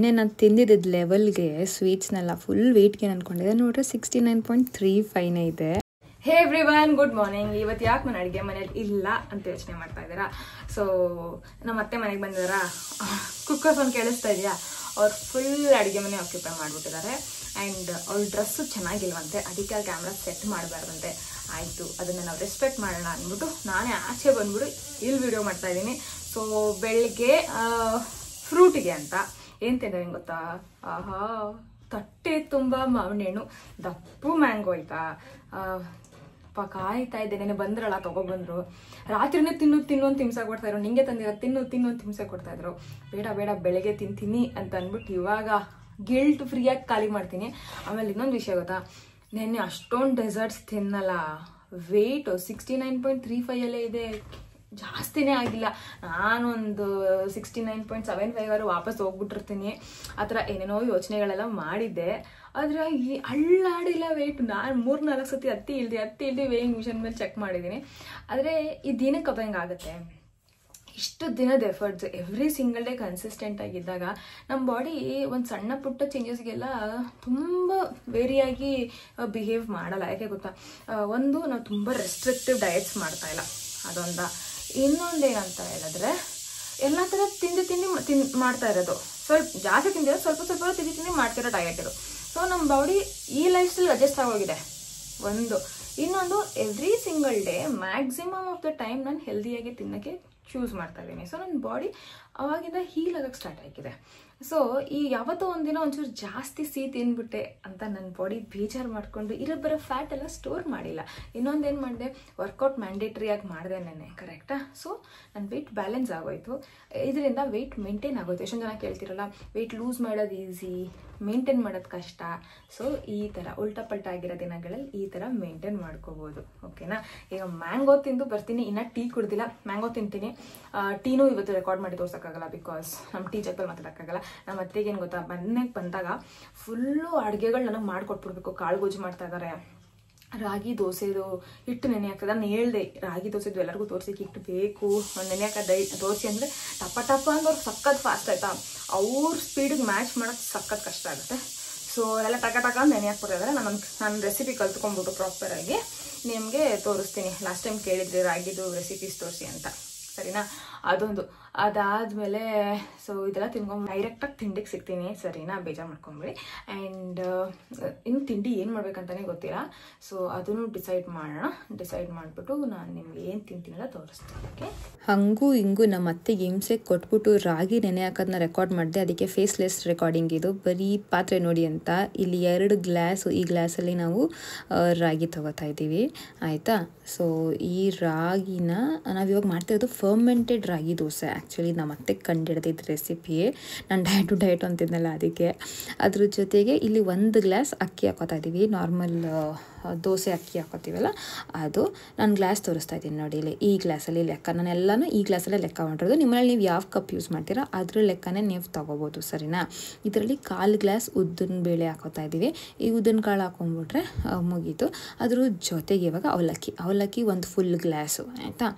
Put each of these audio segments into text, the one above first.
ನಿನ್ನೆ ನಾನು ತಿಂದಿದ್ದ ಲೆವೆಲ್ಗೆ ಸ್ವೀಟ್ಸ್ನೆಲ್ಲ ಫುಲ್ ವೆಯ್ಟ್ ಗೇನ್ ಅಂದ್ಕೊಂಡಿದ್ದೆ. ನೋಡ್ರೆ 69.35 ಇದೆ. ಹೇ ಎವ್ರಿವನ್, ಗುಡ್ ಮಾರ್ನಿಂಗ್. ಇವತ್ತು ಯಾಕೆ ನಾನು ಅಡುಗೆ ಮನೇಲಿ ಇಲ್ಲ ಅಂತ ಯೋಚನೆ ಮಾಡ್ತಾ ಇದ್ದೀರಾ? ಸೊ ನಮ್ಮ ಅತ್ತೆ ಮನೆಗೆ ಬಂದಿದ್ದಾರಾ, ಕುಕ್ಕರ್ ಸೌಂಡ್ ಕೇಳಿಸ್ತಾ ಇದೆಯಾ? ಅವ್ರು ಫುಲ್ ಅಡುಗೆ ಮನೆ ಆಕ್ಯುಪೈ ಮಾಡಿಬಿಟ್ಟಿದ್ದಾರೆ. ಆ್ಯಂಡ್ ಅವ್ರ ಡ್ರೆಸ್ಸು ಚೆನ್ನಾಗಿಲ್ವಂತೆ, ಅದಕ್ಕೆ ಆ ಕ್ಯಾಮ್ರಾ ಸೆಟ್ ಮಾಡಬಾರ್ದಂತೆ. ಆಯಿತು, ಅದನ್ನು ನಾವು ರೆಸ್ಪೆಕ್ಟ್ ಮಾಡೋಣ ಅಂದ್ಬಿಟ್ಟು ನಾನೇ ಆಚೆ ಬಂದ್ಬಿಟ್ಟು ಇಲ್ಲಿ ವಿಡಿಯೋ ಮಾಡ್ತಾ ಇದ್ದೀನಿ. ಸೊ ಬೆಳಿಗ್ಗೆ ಫ್ರೂಟಿಗೆ ಅಂತ ಏನು ತಿಂದರೆ ಗೊತ್ತಾ? ಆಹಾ, ತಟ್ಟೆ ತುಂಬ ಮಾವಿನ ಹಣ್ಣು, ದಪ್ಪು ಮ್ಯಾಂಗೋ ಆಯ್ತಾ. ಕಾಯ್ತಾ ಇದ್ದೆ, ನೆನೆ ಬಂದ್ರಲ್ಲ ತೊಗೊಬಂದ್ರು. ರಾತ್ರಿನೇ ತಿನ್ನು ಅಂತ ಹಿಂಸೆ ಕೊಡ್ತಾ ಇದ್ರು. ನಿಂಗೆ ತಂದಿರೋ ತಿನ್ನು ಅಂತ ಹಿಂಸೆ ಕೊಡ್ತಾ ಇದ್ರು. ಬೇಡ ಬೆಳಗ್ಗೆ ತಿಂತೀನಿ ಅಂತ ಅಂದ್ಬಿಟ್ಟು ಇವಾಗ ಗಿಲ್ಟ್ ಫ್ರೀಯಾಗಿ ಖಾಲಿ ಮಾಡ್ತೀನಿ. ಆಮೇಲೆ ಇನ್ನೊಂದು ವಿಷಯ ಗೊತ್ತಾ, ನೆನ್ನೆ ಅಷ್ಟೊಂದು ಡೆಸರ್ಟ್ಸ್ ತಿನ್ನಲ್ಲ. ವೆಯ್ಟ್ 69.35 ಇದೆ, ಜಾಸ್ತಿನೇ ಆಗಿಲ್ಲ. ನಾನೊಂದು 69.75 ವಾಪಸ್ ಹೋಗ್ಬಿಟ್ಟಿರ್ತೀನಿ. ಆ ಥರ ಏನೇನೋ ಯೋಚನೆಗಳೆಲ್ಲ ಮಾಡಿದ್ದೆ, ಆದರೆ ಈ ಅಳ್ಳಾಡಿಲ್ಲ ವೆಯ್ಟ್. ನಾನು 3-4 ಸತಿ ಹತ್ತಿ ಇಳ್ದು ವೇಯಿಂಗ್ ಮಿಷನ್ ಮೇಲೆ ಚೆಕ್ ಮಾಡಿದ್ದೀನಿ. ಆದರೆ ಈ ದಿನಕ್ಕೆ ಅದು ಹೆಂಗಾಗುತ್ತೆ, ಇಷ್ಟು ದಿನದ efforts every single day consistent ಆಗಿದ್ದಾಗ ನಮ್ಮ ಬಾಡಿ ಒಂದು ಸಣ್ಣ ಪುಟ್ಟ ಚೇಂಜಸ್ಗೆಲ್ಲ ತುಂಬ ವೇರಿಯಾಗಿ ಬಿಹೇವ್ ಮಾಡಲ್ಲ. ಯಾಕೆ ಗೊತ್ತಾ, ಒಂದು ನಾವು ತುಂಬ ರೆಸ್ಟ್ರಿಕ್ಟಿವ್ ಡಯಟ್ಸ್ ಮಾಡ್ತಾ ಇಲ್ಲ, ಅದೊಂದ. ಇನ್ನೊಂದೇನಂತ ಹೇಳಿದ್ರೆ ಎಲ್ಲ ಥರ ತಿಂಡಿ ಮಾಡ್ತಾ ಇರೋದು. ಸ್ವಲ್ಪ ಜಾಸ್ತಿ ತಿಂದಿರೋ ಸ್ವಲ್ಪ ತಿಂಡಿ ಮಾಡ್ತಿರೋ ಡಯಟ್ ಇದು. ಸೊ ನಮ್ಮ ಬಾಡಿ ಈ ಲೈಫ್ ಸ್ಟೈಲ್ ಅಡ್ಜಸ್ಟ್ ಆಗೋಗಿದೆ ಒಂದು. ಇನ್ನೊಂದು, every single day maximum of the time ನಾನು ಹೆಲ್ದಿಯಾಗಿ ತಿನ್ನೋಕ್ಕೆ ಚೂಸ್ ಮಾಡ್ತಾ ಇದ್ದೀನಿ. ಸೊ ನನ್ನ ಬಾಡಿ ಅವಾಗಿಂದ ಹೀಲ್ ಆಗೋಕ್ಕೆ ಸ್ಟಾರ್ಟ್ ಆಗಿದೆ. ಸೊ ಈ ಯಾವತ್ತೋ ಒಂದಿನ ಒಂಚೂರು ಜಾಸ್ತಿ ಸಿಹಿ ತಿಂದ್ಬಿಟ್ಟೆ ಅಂತ ನನ್ನ ಬಾಡಿ ಬೇಜಾರು ಮಾಡಿಕೊಂಡು ಬರೋ ಫ್ಯಾಟ್ ಎಲ್ಲ ಸ್ಟೋರ್ ಮಾಡಿಲ್ಲ. ಇನ್ನೊಂದೇನು ಮಾಡಿದೆ, ವರ್ಕೌಟ್ ಮ್ಯಾಂಡೇಟ್ರಿಯಾಗಿ ಮಾಡಿದೆ ನೆನ್ನೆ, ಕರೆಕ್ಟಾ? ಸೊ ನನ್ನ ವೆಯ್ಟ್ ಬ್ಯಾಲೆನ್ಸ್ ಆಗೋಯ್ತು. ಇದರಿಂದ ವೆಯ್ಟ್ ಮೇಂಟೈನ್ ಆಗೋಯ್ತು. ಎಷ್ಟೊಂದು ಜನ ಕೇಳ್ತಿರಲ್ಲ, ವೆಯ್ಟ್ ಲೂಸ್ ಮಾಡೋದು ಈಸಿ, ಮೇಂಟೈನ್ ಮಾಡೋದು ಕಷ್ಟ. ಸೊ ಈ ಥರ ಉಲ್ಟಾ ಪಲ್ಟಾ ಆಗಿರೋ ದಿನಗಳಲ್ಲಿ ಈ ಥರ ಮೇಂಟೈನ್ ಮಾಡ್ಕೋಬೋದು, ಓಕೆನಾ? ಈಗ ಮ್ಯಾಂಗೋ ತಿಂದು ಬರ್ತೀನಿ, ಇನ್ನೂ ಟೀ ಕುಡ್ದಿಲ್ಲ, ಮ್ಯಾಂಗೋ ತಿಂತೀನಿ. ಟೀನೂ ಇವತ್ತು ರೆಕಾರ್ಡ್ ಮಾಡಿ ತೋರ್ಸೋಕ್ಕಾಗಲ್ಲ, ಬಿಕಾಸ್ ನಮ್ಮ ಟೀ ಜೊತೆ ಮಾತಾಡೋಕ್ಕಾಗಲ್ಲ. ನಮ್ಮ ಅತ್ತೆಗೆ ಏನು ಗೊತ್ತಾ, ಮನೆಗೆ ಬಂದಾಗ ಫುಲ್ಲು ಅಡುಗೆಗಳು ನನಗೆ ಮಾಡಿಕೊಟ್ಬಿಡ್ಬೇಕು. ಕಾಳು ಗೊಜ್ಜು ಮಾಡ್ತಾ ಇದ್ದಾರೆ, ರಾಗಿ ದೋಸೆದು ಹಿಟ್ಟು ನೆನೆ ಹಾಕ್ತದೆ. ನಾನು ಹೇಳ್ದೆ ರಾಗಿ ದೋಸೆದು ಎಲ್ಲರಿಗೂ ತೋರಿಸಿ ಹಿಟ್ಟು ಬೇಕು, ನೆನೆ ಹಾಕೋದು ದೋಸೆ ಅಂದರೆ ಟಪ ಅಂದ್ರೆ ಸಖತ್ ಫಾಸ್ಟ್ ಆಯ್ತಾ. ಅವ್ರ ಸ್ಪೀಡಿಗೆ ಮ್ಯಾಚ್ ಮಾಡೋಕ್ಕೆ ಸಖತ್ ಕಷ್ಟ ಆಗುತ್ತೆ. ಸೊ ಎಲ್ಲ ಟಕ ನೆನೆ ಹಾಕ್ಬಿಟ್ಟಿದ್ದಾರೆ. ನಾನು ರೆಸಿಪಿ ಕಲ್ತ್ಕೊಂಡ್ಬಿಟ್ಟು ಪ್ರಾಪರಾಗಿ ನಿಮಗೆ ತೋರಿಸ್ತೀನಿ. ಲಾಸ್ಟ್ ಟೈಮ್ ಕೇಳಿದ್ರಿ ರಾಗಿದು ರೆಸಿಪೀಸ್ ತೋರಿಸಿ ಅಂತ, ಸರಿನಾ? ಅದೊಂದು. ಅದಾದಮೇಲೆ ಸೊ ಇದೆಲ್ಲ ತಿನ್ಕೊಂಡು ಡೈರೆಕ್ಟಾಗಿ ತಿಂಡಿಗೆ ಸಿಗ್ತೀನಿ, ಸರಿನಾ? ಬೇಜಾರು ಮಾಡ್ಕೊಂಬಿಡಿ. ಆ್ಯಂಡ್ ಇನ್ನು ತಿಂಡಿ ಏನು ಮಾಡ್ಬೇಕಂತಲೇ ಗೊತ್ತಿಲ್ಲ. ಸೊ ಅದನ್ನು ಡಿಸೈಡ್ ಮಾಡಿಬಿಟ್ಟು ನಾನು ನಿಮ್ಗೆ ಏನು ತಿಂತೀನಲ್ಲ ತೋರಿಸ್ತೀನಿ, ಓಕೆ? ಹಂಗೂ ಹಿಂಗೂ ನಮ್ಮ ಅತ್ತೆಗೆ ಹಿಂಸೆ ಕೊಟ್ಬಿಟ್ಟು ರಾಗಿ ನೆನೆ ಹಾಕೋದನ್ನ ರೆಕಾರ್ಡ್ ಮಾಡಿದೆ. ಅದಕ್ಕೆ ಫೇಸ್ಲೆಸ್ ರೆಕಾರ್ಡಿಂಗ್ ಇದು, ಬರೀ ಪಾತ್ರೆ ನೋಡಿ ಅಂತ. ಇಲ್ಲಿ 2 ಗ್ಲಾಸು, ಈ ಗ್ಲಾಸಲ್ಲಿ ನಾವು ರಾಗಿ ತೊಗೋತಾ ಇದ್ದೀವಿ, ಆಯಿತಾ? ಸೊ ಈ ರಾಗಿನ ನಾವಿವಾಗ ಮಾಡ್ತಿರೋದು ಫರ್ಮೆಂಟೆಡ್ ರಾಗಿ ದೋಸೆ. ಆ್ಯಕ್ಚುಲಿ ನಮ್ಮ ಅತ್ತೆ ಕಂಡಿಡ್ದಿದ್ದು ರೆಸಿಪಿ. ನಾನು ಡಯಟ್ ಅಂತಿದ್ನಲ್ಲ, ಅದಕ್ಕೆ. ಅದ್ರ ಜೊತೆಗೆ ಇಲ್ಲಿ 1 ಗ್ಲಾಸ್ ಅಕ್ಕಿ ಹಾಕೋತಾ ಇದ್ದೀವಿ. ನಾರ್ಮಲ್ ದೋಸೆ ಅಕ್ಕಿ ಹಾಕೋತೀವಲ್ಲ ಅದು. ನಾನು ಗ್ಲಾಸ್ ತೋರಿಸ್ತಾ ಇದ್ದೀನಿ ನೋಡಿ, ಇಲ್ಲಿ ಈ ಗ್ಲಾಸಲ್ಲಿ ಲೆಕ್ಕ. ನಾನೆಲ್ಲನೂ ಈ ಗ್ಲಾಸಲ್ಲೇ ಲೆಕ್ಕ ಮಾಡಿರೋದು. ನಿಮ್ಮಲ್ಲಿ ನೀವು ಯಾವ ಕಪ್ ಯೂಸ್ ಮಾಡ್ತೀರಾ ಅದ್ರ ಲೆಕ್ಕನೇ ನೀವು ತೊಗೋಬೋದು, ಸರಿನಾ? ಇದರಲ್ಲಿ 1/4 ಗ್ಲಾಸ್ ಉದ್ದಿನ ಬೇಳೆ ಹಾಕೋತಾ ಇದ್ದೀವಿ. ಈ ಉದ್ದಿನ ಕಾಳು ಹಾಕೊಂಡ್ಬಿಟ್ರೆ ಮುಗೀತು. ಅದ್ರ ಜೊತೆಗೆ ಇವಾಗ ಅವಲಕ್ಕಿ 1 ಫುಲ್ ಗ್ಲಾಸು, ಆಯಿತಾ?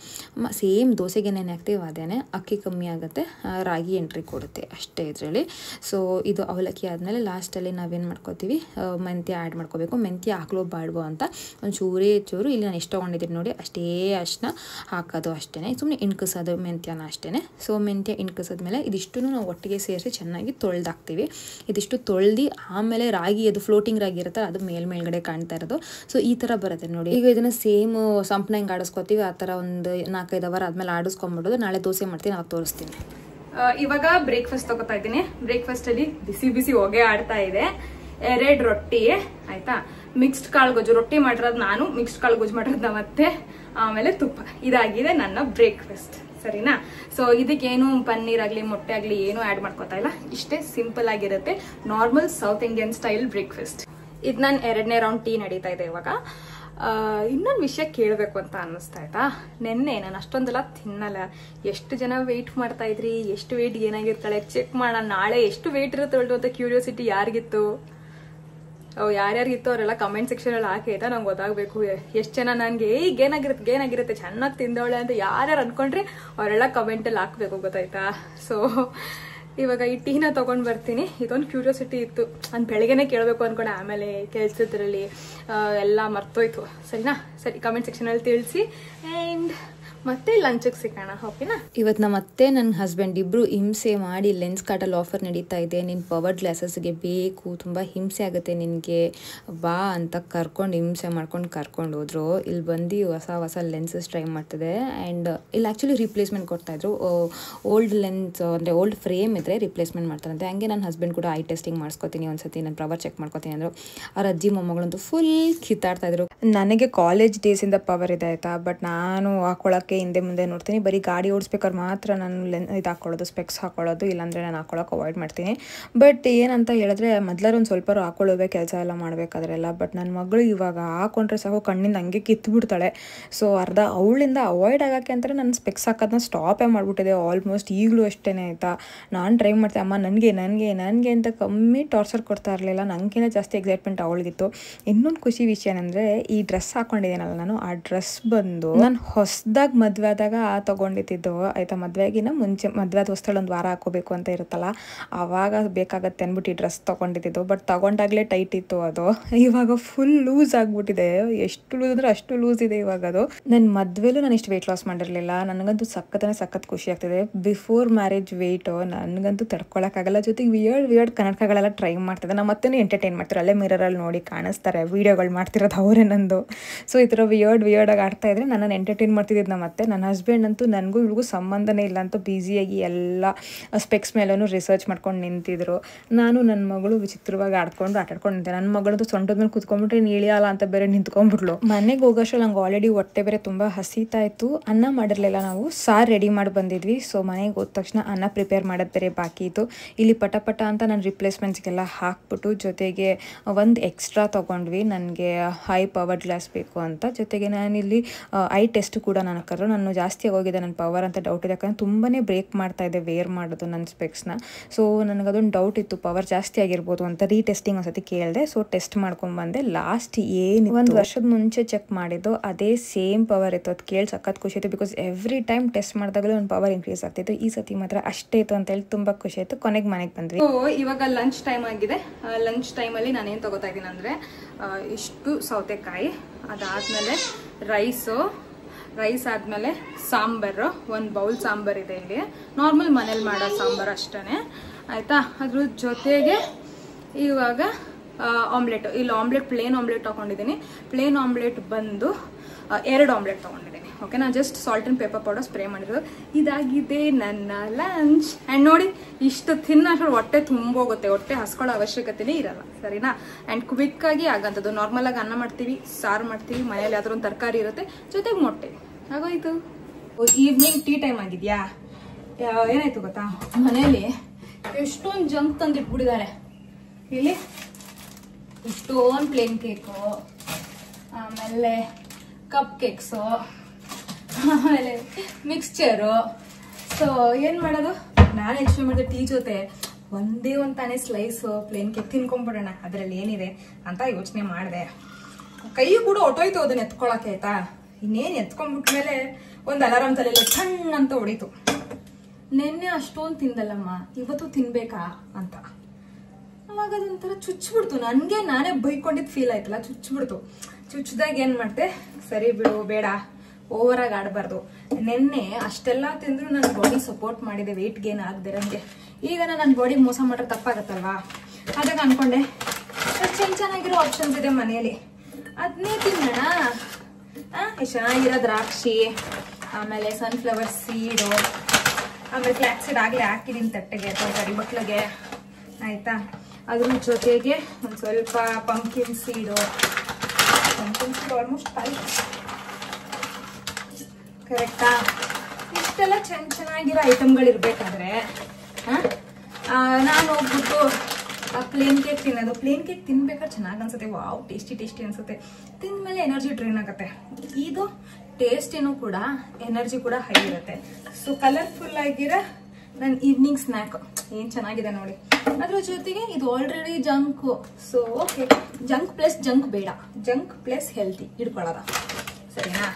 ಸೇಮ್ ದೋಸೆಗೆ ನೆನೆ ಹಾಕ್ತೀವಿ ಅದೇನೆ, ಅಕ್ಕಿ ಕಮ್ಮಿ ಆಗುತ್ತೆ, ರಾಗಿ ಎಂಟ್ರಿ ಕೊಡುತ್ತೆ ಅಷ್ಟೇ ಇದರಲ್ಲಿ. ಸೊ ಇದು ಅವಲಕ್ಕಿ ಆದಮೇಲೆ ಲಾಸ್ಟಲ್ಲಿ ನಾವೇನು ಮಾಡ್ಕೋತೀವಿ, ಮೆಂತ್ಯ ಆ್ಯಡ್ ಮಾಡ್ಕೋಬೇಕು. ಮೆಂತ್ಯ ಹಾಕ್ಲೋ ಬಾಡ್ಬೋ ಅಂತ ಒಂದು ಚೂರು ಇಲ್ಲಿ ನಾನು ಎಷ್ಟು ತೊಗೊಂಡಿದ್ದೀನಿ ನೋಡಿ, ಅಷ್ಟೇ ಅಷ್ಟನ್ನ ಹಾಕೋದು ಅಷ್ಟೇ. ಸುಮ್ಮನೆ ಇಣ್ಕಿಸೋದು ಮೆಂತ್ಯನ ಅಷ್ಟೇ. ಸೊ ಮೆಂತ್ಯ ಇಣ್ಕಿಸಿದ್ಮೇಲೆ ಇದಿಷ್ಟು ನಾವು ಒಟ್ಟಿಗೆ ಸೇರಿಸಿ ಚೆನ್ನಾಗಿ ತೊಳೆದಾಕ್ತೀವಿ. ಇದಿಷ್ಟು ತೊಳೆದು ಆಮೇಲೆ ರಾಗಿ, ಅದು ಫ್ಲೋಟಿಂಗ್ ರಾಗಿ ಇರುತ್ತೆ, ಅದು ಮೇಲ್ಗಡೆ ಕಾಣ್ತಾ ಇರೋದು. ಸೊ ಈ ಥರ ಬರುತ್ತೆ ನೋಡಿ. ಈಗ ಇದನ್ನು ಸೇಮ್ ಸಂಪಣ ಹಿಂಗೆ ಆಡಿಸ್ಕೊತೀವಿ, ಆ ಥರ ಒಂದು 4-5 ಅವರ್ ಆದಮೇಲೆ ಆಡಿಸ್ಕೊಂಬಿಡೋದು. ನಾಳೆ ದೋಸೆ ಮಾಡ್ತೀನಿ, ಅವಾಗ ತೋರಿಸ್ತೀನಿ. ಇವಾಗ ಬ್ರೇಕ್ಫಾಸ್ಟ್ ತಗೋತಾ ಇದ್ದೀನಿ. ಬ್ರೇಕ್ಫಾಸ್ಟಲ್ಲಿ ಬಿಸಿ ಹೊಗೆ ಆಡ್ತಾ ಇದೆ. 2 ರೊಟ್ಟಿ, ಆಯ್ತಾ? ಮಿಕ್ಸ್ಡ್ ಕಾಳು ಗೊಜ್ಜು, ರೊಟ್ಟಿ ಮಾಡಿರೋದು ನಾನು, ಮಿಕ್ಸ್ಡ್ ಕಾಳು ಗೊಜ್ಜು ಮಾಡಿರೋದು ಮತ್ತೆ, ಆಮೇಲೆ ತುಪ್ಪ. ಇದಾಗಿದೆ ನನ್ನ ಬ್ರೇಕ್ಫಾಸ್ಟ್, ಸರಿನಾ? ಸೊ ಇದಕ್ಕೇನು ಪನ್ನೀರ್ ಆಗಲಿ ಮೊಟ್ಟೆ ಆಗಲಿ ಏನು ಆ್ಯಡ್ ಮಾಡ್ಕೋತಾ ಇಲ್ಲ. ಇಷ್ಟೇ ಸಿಂಪಲ್ ಆಗಿರುತ್ತೆ, normal south Indian style breakfast. ಇದು ನಾನು 2ನೇ ರೌಂಡ್ ಟೀ ನಡೀತಾ ಇದೆ ಇವಾಗ. ಇನ್ನೊಂದು ವಿಷಯ ಕೇಳಬೇಕು ಅಂತ ಅನ್ನಿಸ್ತಾ ಆಯ್ತಾ. ನೆನ್ನೆ ನಾನು ಅಷ್ಟೊಂದೆಲ್ಲ ತಿನ್ನಲ್ಲ. ಎಷ್ಟು ಜನ ವೆಯ್ಟ್ ಮಾಡ್ತಾ ಇದ್ರಿ, ಎಷ್ಟು ವೆಯ್ಟ್ ಏನಾಗಿರ್ತಾಳೆ ಚೆಕ್ ಮಾಡೋಣ, ನಾಳೆ ಎಷ್ಟು ವೆಯ್ಟ್ ಇರುತ್ತೆ ಅಂತ ಕ್ಯೂರಿಯಾಸಿಟಿ ಯಾರಿಗಿತ್ತು? ಯಾರ್ಯಾರಿಗಿತ್ತು ಅವರೆಲ್ಲ ಕಮೆಂಟ್ ಸೆಕ್ಷನಲ್ಲಿ ಹಾಕಿ ಆಯ್ತಾ, ನಂಗೆ ಗೊತ್ತಾಗಬೇಕು. ಎಷ್ಟು ಜನ ನನಗೆ ಈಗ ಏನಾಗಿರುತ್ತೆ ಚೆನ್ನಾಗಿ ತಿಂದವಳೆ ಅಂತ ಯಾರ್ಯಾರು ಅಂದ್ಕೊಂಡ್ರೆ ಅವರೆಲ್ಲ ಕಮೆಂಟಲ್ಲಿ ಹಾಕಬೇಕು, ಗೊತ್ತಾಯ್ತಾ? ಸೊ ಇವಾಗ ಈ ಟೀನ ತೊಗೊಂಡು ಬರ್ತೀನಿ. ಇದೊಂದು ಕ್ಯೂರಿಯಾಸಿಟಿ ಇತ್ತು, ನಾನು ಬೆಳಗ್ಗೆನೇ ಕೇಳಬೇಕು ಅಂದ್ಕೊಂಡೆ, ಆಮೇಲೆ ಕೆಲಸದ್ರಲ್ಲಿ ಎಲ್ಲ ಮರ್ತೋಯ್ತು. ಸರಿನಾ? ಸರಿ, ಕಮೆಂಟ್ ಸೆಕ್ಷನಲ್ಲಿ ತಿಳಿಸಿ. ಆ್ಯಂಡ್ ಮತ್ತೆ ಲಂಚಿಗೆ ಸಿಗೋಣ, ಓಕೆನಾ? ಇವತ್ತು ನಮ್ಮ ಅತ್ತೆ ನನ್ನ ಹಸ್ಬೆಂಡ್ ಇಬ್ಬರು ಹಿಂಸೆ ಮಾಡಿ ಲೆನ್ಸ್ ಕಾರ್ಟಲ್ಲಿ ಆಫರ್ ನಡೀತಾ ಇದೆ, ನಿನ್ನ ಪವರ್ ಗ್ಲಾಸಸ್ಗೆ ಬೇಕು, ತುಂಬ ಹಿಂಸೆ ಆಗುತ್ತೆ ನಿನಗೆ, ಬಾ ಅಂತ ಹಿಂಸೆ ಮಾಡ್ಕೊಂಡು ಕರ್ಕೊಂಡು ಹೋದ್ರು. ಇಲ್ಲಿ ಬಂದು ಹೊಸ ಲೆನ್ಸಸ್ ಟ್ರೈ ಮಾಡ್ತಿದೆ. ಆ್ಯಂಡ್ ಇಲ್ಲಿ ಆ್ಯಕ್ಚುಲಿ ರಿಪ್ಲೇಸ್ಮೆಂಟ್ ಕೊಡ್ತಾಯಿದ್ರು. ಓಲ್ಡ್ ಲೆನ್ಸ್ ಅಂದರೆ ಓಲ್ಡ್ ಫ್ರೇಮ್ ಇದ್ದರೆ ರಿಪ್ಲೇಸ್ಮೆಂಟ್ ಮಾಡ್ತಾರಂತೆ. ಹಂಗೆ ನನ್ನ ಹಸ್ಬೆಂಡ್ ಕೂಡ ಐ ಟೆಸ್ಟಿಂಗ್ ಮಾಡಿಸ್ಕೊತೀನಿ ಒಂದ್ಸತಿ, ನಾನು ಪವರ್ ಚೆಕ್ ಮಾಡ್ಕೊತೀನಿ ಅಂದರು. ಅವ್ರ ಅಜ್ಜಿ ಮೊಮ್ಮಗಳಂತೂ ಫುಲ್ ಕಿತ್ತಾಡ್ತಾಯಿದ್ರು. ನನಗೆ ಕಾಲೇಜ್ ಡೇಸಿಂದ ಪವರ್ ಇದೆ ಆಯಿತಾ, ಬಟ್ ನಾನು ಹಾಕೊಳ್ಳೋಕ್ಕೆ ಹಿಂದೆ ಮುಂದೆ ನೋಡ್ತೀನಿ. ಬರೀ ಗಾಡಿ ಓಡಿಸ್ಬೇಕಾದ್ರೆ ಮಾತ್ರ ನಾನು ಇದು ಹಾಕೊಳ್ಳೋದು, ಸ್ಪೆಕ್ಸ್ ಹಾಕೊಳ್ಳೋದು, ಇಲ್ಲಾಂದರೆ ನಾನು ಹಾಕೊಳ್ಳೋಕೆ ಅವಾಯ್ಡ್ ಮಾಡ್ತೀನಿ. ಬಟ್ ಏನಂತ ಹೇಳಿದ್ರೆ ಮೊದಲಾರು ಒಂದು ಸ್ವಲ್ಪ ಹಾಕೊಳ್ಳೋದೇ ಕೆಲಸ ಎಲ್ಲ ಮಾಡಬೇಕಾದ್ರೆಲ್ಲ. ಬಟ್ ನನ್ನ ಮಗಳು ಇವಾಗ ಹಾಕೊಂಡ್ರೆ ಸಾಕು ಕಣ್ಣಿಂದ ಹಂಗೆ ಕಿತ್ಬಿಡ್ತಾಳೆ. ಸೊ ಅರ್ಧ ಅವಳಿಂದ ಅವಾಯ್ಡ್ ಆಗೋಕ್ಕೆ ಅಂತಾರೆ ನಾನು ಸ್ಪೆಕ್ಸ್ ಹಾಕೋದನ್ನ ಸ್ಟಾಪೇ ಮಾಡಿಬಿಟ್ಟಿದೆ ಆಲ್ಮೋಸ್ಟ್. ಈಗಲೂ ಅಷ್ಟೇ ಆಯಿತಾ, ನಾನು ಟ್ರೈ ಮಾಡ್ತೀನಿ, ಅಮ್ಮ ನನಗೆ ಅಂತ ಕಮ್ಮಿ ಟಾರ್ಚರ್ ಕೊಡ್ತಾ ಇರಲಿಲ್ಲ. ನನಗೇನೆ ಜಾಸ್ತಿ ಎಕ್ಸೈಟ್ಮೆಂಟ್ ಅವಳಿಗಿತ್ತು. ಇನ್ನೊಂದು ಖುಷಿ ವಿಷಯ ಏನಂದರೆ ಈ ಡ್ರೆಸ್ ಹಾಕೊಂಡಿದ್ದೀನಲ್ಲ ನಾನು, ಆ ಡ್ರೆಸ್ ಬಂದು ನಾನು ಹೊಸದಾಗಿ ಮದುವೆ ಆದಾಗ ತೊಗೊಂಡಿದ್ದು ಆಯಿತಾ. ಮದುವೆಗಿನ ಮುಂಚೆ ಮದುವೆ ಆದ ಹೊಸ್ತಳು ಒಂದು ವಾರ ಹಾಕೋಬೇಕು ಅಂತ ಇರುತ್ತಲ್ಲ, ಆವಾಗ ಬೇಕಾಗತ್ತೆ ಅಂದ್ಬಿಟ್ಟು ಈ ಡ್ರೆಸ್ ತೊಗೊಂಡಿದ್ದು. ಬಟ್ ತೊಗೊಂಡಾಗಲೇ ಟೈಟ್ ಇತ್ತು ಅದು, ಇವಾಗ ಫುಲ್ ಲೂಸ್ ಆಗಿಬಿಟ್ಟಿದೆ. ಎಷ್ಟು ಲೂಸ್ ಅಂದರೆ ಅಷ್ಟು ಲೂಸ್ ಇದೆ ಇವಾಗ ಅದು. ನನ್ನ ಮದುವೆಲೂ ನಾನು ಇಷ್ಟು ವೆಯ್ಟ್ ಲಾಸ್ ಮಾಡಿರಲಿಲ್ಲ. ನನಗಂತೂ ಸಖತ್ ಖುಷಿ ಆಗ್ತಿದೆ. ಬಿಫೋರ್ ಮ್ಯಾರೇಜ್ ವೆಯ್ಟು ನನಗಂತೂ ತಡ್ಕೊಳಕ್ಕಾಗಲ್ಲ. ಜೊತೆಗೆ ವಿಯರ್ಡ್ ಕನ್ನಡಕಗಳೆಲ್ಲ ಟ್ರೈ ಮಾಡ್ತಿದ್ದೆ. ನಮ್ಮ ಮತ್ತೆ ಎಂಟರ್ಟೈನ್ ಮಾಡ್ತಾರೆ, ಅಲ್ಲೇ ಮಿರರಲ್ಲಿ ನೋಡಿ ಕಾಣಿಸ್ತಾರೆ, ವೀಡಿಯೋಗಳು ಮಾಡ್ತಿರೋದು ಅವರೇ ನಂದು. ಸೊ ಈ ಥರ ವಿಯರ್ಡಾಗಿ ಆಡ್ತಾ ಇದ್ರೆ ನನ್ನನ್ನು ಎಂಟರ್ಟೈನ್ ಮಾಡ್ತಿದ್ದಿದ್ದು ನಮ್ಮ ಅತ್ತೆ. ನನ್ನ ಹಸ್ಬೆಂಡ್ ಅಂತೂ ನನಗೂ ಇವ್ರಿಗೂ ಸಂಬಂಧನೇ ಇಲ್ಲ ಅಂತ ಬ್ಯುಸಿಯಾಗಿ ಎಲ್ಲ ಸ್ಪೆಕ್ಸ್ ಮೇಲೂ ರಿಸರ್ಚ್ ಮಾಡ್ಕೊಂಡು ನಿಂತಿದ್ರು. ನಾನು ನನ್ನ ಮಗಳು ವಿಚಿತ್ರವಾಗಿ ಆಟಾಡ್ಕೊಂಡು ನಿಂತೆ. ನನ್ನ ಮಗಳಂತೂ ಸೊಂಟದ ಮೇಲೆ ಕೂತ್ಕೊಂಡ್ಬಿಟ್ರೆ ಇಳಿಯಲ್ಲ ಅಂತ ಬೇರೆ ನಿಂತ್ಕೊಂಡ್ಬಿಟ್ಲು. ಮನೆಗೆ ಹೋಗೋಷ್ಟು ನಂಗೆ ಆಲ್ರೆಡಿ ಹೊಟ್ಟೆ ಬೇರೆ ತುಂಬ ಹಸಿತಾ ಇತ್ತು. ಅನ್ನ ಮಾಡಿರಲಿಲ್ಲ, ನಾವು ಸಾರು ರೆಡಿ ಮಾಡಿ ಬಂದಿದ್ವಿ. ಸೊ ಮನೆಗೆ ಹೋದ ತಕ್ಷಣ ಅನ್ನ ಪ್ರಿಪೇರ್ ಮಾಡೋದು ಬೇರೆ ಬಾಕಿ ಇತ್ತು. ಇಲ್ಲಿ ಪಟ ಅಂತ ನಾನು ರಿಪ್ಲೇಸ್ಮೆಂಟ್ಸ್ಗೆಲ್ಲ ಹಾಕ್ಬಿಟ್ಟು ಜೊತೆಗೆ ಒಂದು ಎಕ್ಸ್ಟ್ರಾ ತೊಗೊಂಡ್ವಿ, ನನಗೆ ಹೈ ಪವರ್ ಗ್ಲಾಸ್ ಬೇಕು ಅಂತ. ಜೊತೆಗೆ ನಾನಿಲ್ಲಿ ಐ ಟೆಸ್ಟ್ ಕೂಡ ನಾನು ಕರೆದು, ನಾನು ಜಾಸ್ತಿ ಹೋಗಿದೆ ನನ್ನ ಪವರ್ ಅಂತ ಡೌಟ್ ಇದೆ, ಯಾಕಂದರೆ ತುಂಬಾ ಬ್ರೇಕ್ ಮಾಡ್ತಾ ಇದೆ ವೇರ್ ಮಾಡೋದು ನನ್ನ ಸ್ಪೆಕ್ಸ್ನ. ಸೊ ನನಗದೊಂದು ಡೌಟ್ ಇತ್ತು, ಪವರ್ ಜಾಸ್ತಿ ಆಗಿರ್ಬೋದು ಅಂತ ರೀಟೆಸ್ಟಿಂಗ್ ಒಂದ್ಸತಿ ಕೇಳಿದೆ. So test ಮಾಡ್ಕೊಂಡ್ಬಂದೆ. ಲಾಸ್ಟ್ ಏನು 1 ವರ್ಷದ ಮುಂಚೆ ಚೆಕ್ ಮಾಡಿದ್ದು ಅದೇ ಸೇಮ್ ಪವರ್ ಇತ್ತು. ಅದು ಕೇಳಿ ಸಖತ್ ಖುಷಿ ಆಯಿತು. ಬಿಕಾಸ್ ಎವ್ರಿ ಟೈಮ್ ಟೆಸ್ಟ್ ಮಾಡಿದಾಗಲೂ ಒಂದು ಪವರ್ ಇನ್ಕ್ರೀಸ್ ಆಗ್ತಿತ್ತು. ಈ ಸತಿ ಮಾತ್ರ ಅಷ್ಟೇ ಇತ್ತು ಅಂತೇಳಿ ತುಂಬ ಖುಷಿ ಆಯಿತು. ಕೊನೆಗೆ ಮನೆಗೆ ಬಂದ್ವಿ. ಇವಾಗ ಲಂಚ್ ಟೈಮ್ ಆಗಿದೆ. ಲಂಚ್ ಟೈಮಲ್ಲಿ ನಾನೇನು ತಗೋತಾ ಇದ್ದೀನಿ ಅಂದರೆ ಇಷ್ಟು ಸೌತೆಕಾಯಿ, ಅದಾದಮೇಲೆ ರೈಸ್ ಆದಮೇಲೆ ಸಾಂಬಾರು, ಒಂದು ಬೌಲ್ ಸಾಂಬಾರು ಇದೆ ಇಲ್ಲಿ, ನಾರ್ಮಲ್ ಮನೇಲಿ ಮಾಡೋ ಸಾಂಬಾರು ಅಷ್ಟೇ ಆಯಿತಾ. ಅದ್ರ ಜೊತೆಗೆ ಇವಾಗ ಆಮ್ಲೆಟ್, ಇಲ್ಲಿ ಪ್ಲೇನ್ ಆಮ್ಲೆಟ್ ತೊಗೊಂಡಿದ್ದೀನಿ. ಪ್ಲೇನ್ ಆಮ್ಲೆಟ್ ಬಂದು 2 ಆಮ್ಲೆಟ್ ತೊಗೊಂಡಿದ್ದೀನಿ. ಓಕೆ, ನಾನು just salt and pepper powder spray ಮಾಡಿರೋದು. ಇದಾಗಿದೆ ನನ್ನ ಲಂಚ್. ಆ್ಯಂಡ್ ನೋಡಿ, ಇಷ್ಟು ತಿನ್ನೋಷ್ಟು ಹೊಟ್ಟೆ ತುಂಬೋಗುತ್ತೆ, ಹೊಟ್ಟೆ ಹಸ್ಕೊಳ್ಳೋ ಅವಶ್ಯಕತೆನೇ ಇರಲ್ಲ, ಸರಿನಾ. ಆ್ಯಂಡ್ ಕ್ವಿಕ್ಕಾಗಿ ಆಗಂಥದ್ದು. ನಾರ್ಮಲಾಗಿ ಅನ್ನ ಮಾಡ್ತೀವಿ, ಸಾರು ಮಾಡ್ತೀವಿ, ಮನೇಲಿ ಯಾವ್ದಾದ್ರು ಒಂದು ತರಕಾರಿ ಇರುತ್ತೆ, ಜೊತೆಗೆ ಮೊಟ್ಟೆ ಆಗೋಯ್ತು. ಈವ್ನಿಂಗ್ ಟೀ ಟೈಮ್ ಆಗಿದೆಯಾ? ಏನಾಯ್ತು ಗೊತ್ತಾ, ಮನೇಲಿ ಎಷ್ಟೊಂದು ಜಂಕ್ ತಂದಿಟ್ಬಿಟ್ಟಿದ್ದಾರೆ. ಇಲ್ಲಿ ಇಷ್ಟೊಂದು ಪ್ಲೇನ್ ಕೇಕು, ಆಮೇಲೆ ಕಪ್ ಕೇಕ್ಸು, ಆಮೇಲೆ ಮಿಕ್ಸ್ಚರು. ಸೊ ಏನು ಮಾಡೋದು, ನಾನು ಯೋಚನೆ ಮಾಡಿದೆ ಟೀ ಜೊತೆ ಒಂದೇ ಒಂದು ತಾನೇ ಸ್ಲೈಸು ಪ್ಲೇನ್ ಕೇಕ್ ತಿನ್ಕೊಂಡ್ಬಿಡೋಣ, ಅದರಲ್ಲಿ ಏನಿದೆ ಅಂತ ಯೋಚನೆ ಮಾಡಿದೆ. ಕೈ ಕೂಡ ಹೊಟ್ಟೋಯ್ತು ಅದನ್ನ ಎತ್ಕೊಳಕ್ಕೆ ಆಯ್ತಾ. ಇನ್ನೇನು ಎತ್ಕೊಂಡ್ಬಿಟ್ಮೇಲೆ ಒಂದು ಅಲಾರಾಮ್ ತಲೆಲ್ಲ ಸಣ್ಣ ಅಂತ ಹೊಡಿತು. ನೆನ್ನೆ ಅಷ್ಟೊಂದು ತಿಂದಲ್ಲಮ್ಮ, ಇವತ್ತು ತಿನ್ಬೇಕಾ ಅಂತ. ಅವಾಗ ಅದೊಂಥರ ಚುಚ್ಚಿಬಿಡ್ತು. ನನಗೆ ನಾನೇ ಬೈಕೊಂಡಿದ್ದು ಫೀಲ್ ಆಯ್ತಲ್ಲ, ಚುಚ್ಚಿದಾಗ ಏನು ಮಾಡಿದೆ, ಸರಿ ಬಿಡು, ಬೇಡ ಓವರಾಗಿ ಆಡಬಾರ್ದು. ನೆನ್ನೆ ಅಷ್ಟೆಲ್ಲ ತಿಂದ್ರು ನನ್ನ ಬಾಡಿ ಸಪೋರ್ಟ್ ಮಾಡಿದೆ ವೆಯ್ಟ್ ಗೇನ್ ಆಗದಿರಂಗೆ. ಈಗ ನನ್ನ ಬಾಡಿಗೆ ಮೋಸ ಮಾಡ್ರೆ ತಪ್ಪಾಗತ್ತಲ್ವಾ. ಅದಾಗ ಅನ್ಕೊಂಡೆ ಚೆನ್ನಾಗಿರೋ ಆಪ್ಷನ್ಸ್ ಇದೆ ಮನೆಯಲ್ಲಿ, ಅದನ್ನೇ ತಿನ್ನೋಣ. ಚೆನ್ನಾಗಿರೋ ದ್ರಾಕ್ಷಿ, ಆಮೇಲೆ ಸನ್ಫ್ಲವರ್ ಸೀಡು, ಆಮೇಲೆ ಫ್ಲಾಕ್ಸ್ ಸೀಡ್ ಆಗಲೇ ಹಾಕಿದ್ದೀನಿ ತಟ್ಟೆಗೆ ಅಥವಾ ಕರಿ ಬಟ್ಲಿಗೆ ಆಯಿತಾ. ಅದ್ರ ಜೊತೆಗೆ ಒಂದು ಸ್ವಲ್ಪ ಪಂಪ್ಕಿನ್ ಸೀಡು ಆಲ್ಮೋಸ್ಟ್ ಕರೆಕ್ಟಾ. ಇಷ್ಟೆಲ್ಲ ಚೆನ್ನಾಗಿರೋ ಐಟಮ್ಗಳಿರ್ಬೇಕಾದ್ರೆ ನಾನು ಹೋಗ್ಬಿಟ್ಟು ಪ್ಲೇನ್ ಕೇಕ್ ತಿನ್ನೋದು. ಪ್ಲೇನ್ ಕೇಕ್ ತಿನ್ಬೇಕಾದ್ರೆ ಚೆನ್ನಾಗಿ ಅನ್ಸುತ್ತೆ, ವಾವ್ ಟೇಸ್ಟಿ ಅನ್ಸುತ್ತೆ. ತಿಂದ್ಮೇಲೆ ಎನರ್ಜಿ ಡ್ರೈನ್ ಆಗುತ್ತೆ. ಇದು ಟೇಸ್ಟಿನೂ ಕೂಡ ಎನರ್ಜಿ ಕೂಡ ಹೈ ಇರುತ್ತೆ. ಸೊ ಕಲರ್ಫುಲ್ ಆಗಿರೋ ನನ್ನ ಈವ್ನಿಂಗ್ ಸ್ನ್ಯಾಕ್ ಏನು ಚೆನ್ನಾಗಿದೆ ನೋಡಿ. ಅದ್ರ ಜೊತೆಗೆ ಇದು already junk. So okay, junk plus junk ಬೇಡ, ಜಂಕ್ ಪ್ಲಸ್ ಹೆಲ್ತಿ ಇಟ್ಕೊಳ್ಳೋದ, ಸರಿನಾ.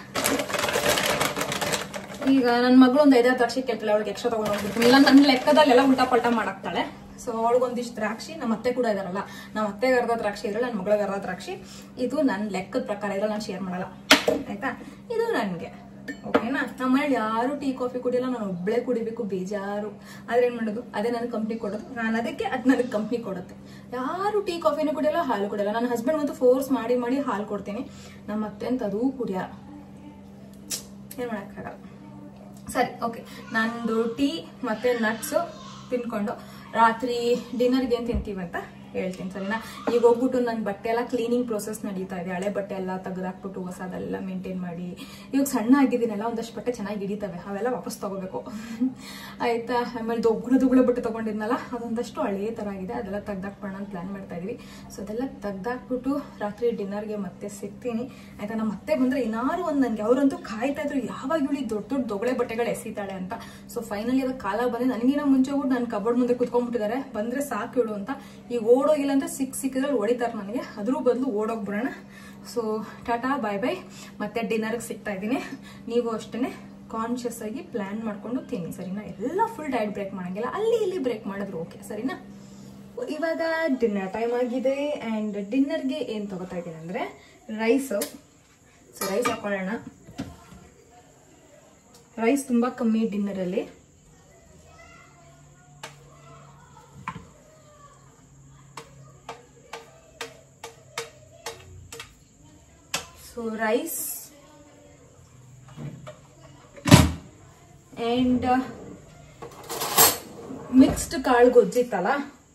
ಈಗ ನನ್ನ ಮಗಳು ಒಂದು 5 ದ್ರಾಕ್ಷಿ ಕೇಳ್ತಾಳೆ, ಅವಳಿಗೆ ಎಕ್ಸ್ಟ್ರಾ ತಗೊಂಡು ಹೋಗ್ಬಿಡ್ತೀನಿ, ಇಲ್ಲ ನನ್ನ ಲೆಕ್ಕದಲ್ಲೆಲ್ಲ ಉಲ್ಟಾ ಪಲ್ಟಾ ಮಾಡಾಕ್ತಾಳೆ. ಸೊ ಅವಳಿಗೊಂದಿಷ್ಟು ದ್ರಾಕ್ಷಿ, ನಮ್ಮ ಅತ್ತೆ ಕೂಡ ಇದಾರಲ್ಲ, ನಮ್ಮ ಅತ್ತೆಗೆ ಅರ್ಧ ದ್ರಾಕ್ಷಿ ಇದ್ರಲ್ಲಿ ನನ್ನ ಮಗಳಿಗೆ ಅರ್ಧ ದ್ರಾಕ್ಷಿ. ಇದು ನನ್ನ ಲೆಕ್ಕದ ಪ್ರಕಾರ ಇದ್ರಲ್ಲಿ ನಾನು ಶೇರ್ ಮಾಡಲ್ಲ ಆಯ್ತಾ. ಇದು ನನಗೆ ಓಕೆನಾ. ನಮ್ಮ ಮನೇಲಿ ಯಾರು ಟೀ ಕಾಫಿ ಕುಡಿಯಲ್ಲ, ನಾನು ಒಬ್ಳೆ ಕುಡಿಬೇಕು ಬೇಜಾರು. ಆದ್ರೆ ಏನ್ ಮಾಡೋದು, ಅದೇ ನನ್ನ ಕಂಪ್ನಿ ಕೊಡೋದು, ನಾನು ಅದಕ್ಕೆ ಅದು ನನಗೆ ಕಂಪ್ನಿ ಕೊಡುತ್ತೆ. ಯಾರು ಟೀ ಕಾಫಿನೂ ಕುಡಿಯಲ್ಲ, ಹಾಲು ಕುಡಿಯಲ್ಲ. ನನ್ನ ಹಸ್ಬೆಂಡ್ ಅಂತೂ ಫೋರ್ಸ್ ಮಾಡಿ ಮಾಡಿ ಹಾಲು ಕೊಡ್ತೀನಿ, ನಮ್ಮ ಅತ್ತೆ ಅಂತ ಅದೂ ಕುಡಿಯ, ಏನ್ ಮಾಡಕ್ಕಾಗಲ್ಲ. ಸರಿ ಓಕೆ, ನಂದು ಟೀ ಮತ್ತೆ ನಟ್ಸು ತಿನ್ಕೊಂಡು ರಾತ್ರಿ ಡಿನ್ನರ್ಗೆ ಏನ್ ತಿಂತೀವಿ ಅಂತ ಹೇಳ್ತೀನಿ ಸರಿನಾ. ಈಗ ಹೋಗ್ಬಿಟ್ಟು ನನ್ನ ಬಟ್ಟೆ ಎಲ್ಲ ಕ್ಲೀನಿಂಗ್ ಪ್ರೊಸೆಸ್ ನಡೀತಾ ಇದೆ. ಹಳೆ ಬಟ್ಟೆ ಎಲ್ಲ ತೆಗೆದಾಕ್ಬಿಟ್ಟು ಹೊಸದೆಲ್ಲ ಮೇಂಟೈನ್ ಮಾಡಿ, ಇವಾಗ ಸಣ್ಣ ಆಗಿದ್ದೀನಲ್ಲ, ಒಂದಷ್ಟು ಬಟ್ಟೆ ಚೆನ್ನಾಗಿ ಹಿಡಿತವೆ, ಅವೆಲ್ಲ ವಾಪಸ್ ತಗೋಬೇಕು ಆಯ್ತಾ. ಆಮೇಲೆ ದುಗುಳ ಬಟ್ಟೆ ತಗೊಂಡಿದ್ನಲ್ಲ, ಅದೊಂದಷ್ಟು ಹಳೆಯ ತರ ಆಗಿದೆ, ಅದೆಲ್ಲ ತೆಗ್ದಾಕ್ಬೋಣ ಅಂತ ಪ್ಲಾನ್ ಮಾಡ್ತಾ ಇದೀವಿ. ಸೊ ಅದೆಲ್ಲ ತೆಗ್ದಾಕ್ಬಿಟ್ಟು ರಾತ್ರಿ ಡಿನ್ನರ್ಗೆ ಮತ್ತೆ ಸಿಗ್ತೀನಿ ಆಯ್ತಾ. ನಮ್ಮ ಮತ್ತೆ ಬಂದ್ರೆ ಏನಾರು ಒಂದು ನನಗೆ, ಅವರಂತೂ ಕಾಯ್ತಾ ಇದ್ರು ಯಾವಾಗ ಇವಳಿ ದೊಡ್ಡ ದೊಡ್ಡ ಬಟ್ಟೆಗಳು ಎಸಿತಾಳೆ ಅಂತ. ಸೊ ಫೈನಲಿ ಅದ ಕಾಲ ಬಂದ್ರೆ ನನಗಿನ ಮುಂಚೆ ಹೋಗ್ಬಿಟ್ಟು ನಾನು ಕಬೋರ್ಡ್ ಮುಂದೆ ಕುತ್ಕೊಂಡ್ಬಿಟ್ಟಿದ್ದಾರೆ, ಬಂದ್ರೆ ಸಾಕು ಇಡು ಅಂತ. ಈಗ ಓಡೋಗಿಲ್ಲ ಅಂದ್ರೆ ಸಿಕ್ಕಿದ್ರಲ್ಲಿ ಹೊಡಿತಾರೆ ನನಗೆ, ಅದ್ರ ಬದಲು ಓಡೋಗ್ಬಿಡೋಣ. ಸೊ ಟಾಟಾ ಬಾಯ್ ಬಾಯ್, ಮತ್ತೆ ಡಿನ್ನರ್ಗೆ ಸಿಗ್ತಾ ಇದ್ದೀನಿ. ನೀವು ಅಷ್ಟೇ ಕಾನ್ಶಿಯಸ್ ಆಗಿ ಪ್ಲಾನ್ ಮಾಡ್ಕೊಂಡು ತಿನ್ನಿ ಸರಿನಾ. ಎಲ್ಲ ಫುಲ್ ಡಯಟ್ ಬ್ರೇಕ್ ಮಾಡಂಗಿಲ್ಲ, ಅಲ್ಲಿ ಇಲ್ಲಿ ಬ್ರೇಕ್ ಮಾಡಿದ್ರು ಓಕೆ ಸರಿನಾ. ಇವಾಗ ಡಿನ್ನರ್ ಟೈಮ್ ಆಗಿದೆ ಅಂಡ್ ಡಿನ್ನರ್ಗೆ ಏನ್ ತಗೋತಾ ಇದ್ದೀನಿ ಅಂದ್ರೆ ರೈಸ್. ಸೊ ರೈಸ್ ಹಾಕೊಳ್ಳೋಣ. ರೈಸ್ ತುಂಬಾ ಕಮ್ಮಿ ಡಿನ್ನರ್ ಅಲ್ಲಿ. ಸೊ ರೈಸ್ ಅಂಡ್ ಮಿಕ್ಸ್ಡ್ ಕಾಳು ಗೊಜ್ಜಿತ್ತಲ್ಲ,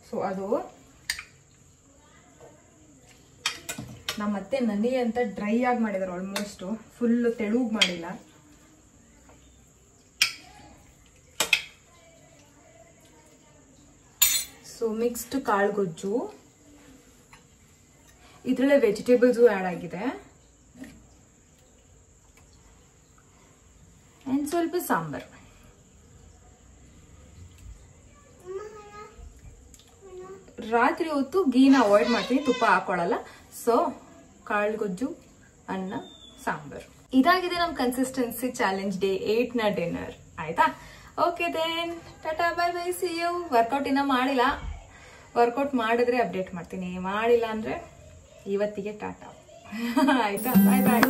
ಸೊ ಅದು ನಮ್ಮತ್ತೆ ನನಗೆ ಅಂತ ಡ್ರೈ ಆಗಿ ಮಾಡಿದಾರೆ, ಆಲ್ಮೋಸ್ಟ್ ಫುಲ್ ತೆಳುಗ್ ಮಾಡಿಲ್ಲ. ಸೊ ಮಿಕ್ಸ್ಡ್ ಕಾಳು ಗೊಜ್ಜು, ಇದ್ರಲ್ಲೇ ವೆಜಿಟೇಬಲ್ಸು ಆಡ್ ಆಗಿದೆ ಅಂಡ್ ಸ್ವಲ್ಪ ಸಾಂಬಾರ್. ರಾತ್ರಿ ಹೊತ್ತು ಗೀನ ಅವಾಯ್ಡ್ ಮಾಡ್ತೀನಿ, ತುಪ್ಪ ಹಾಕೊಳ್ಳಲ್ಲ. ಸೊ ಕಾಳು ಗೊಜ್ಜು, ಅನ್ನ, ಸಾಂಬಾರ್. ಇದಾಗಿದೆ ನಮ್ ಕನ್ಸಿಸ್ಟೆನ್ಸಿ ಚಾಲೆಂಜ್ ಡೇ 8 ನ ಡಿನ್ನರ್ ಆಯ್ತಾ. Okay then tata bye bye, see you. Workout ಇನ್ನ ಮಾಡಿಲ್ಲ, ವರ್ಕೌಟ್ ಮಾಡಿದ್ರೆ ಅಪ್ಡೇಟ್ ಮಾಡ್ತೀನಿ, ಮಾಡಿಲ್ಲ ಅಂದ್ರೆ ಇವತ್ತಿಗೆ ಟಾಟಾ ಆಯ್ತಾ. ಬಾಯ್ ಬಾಯ್.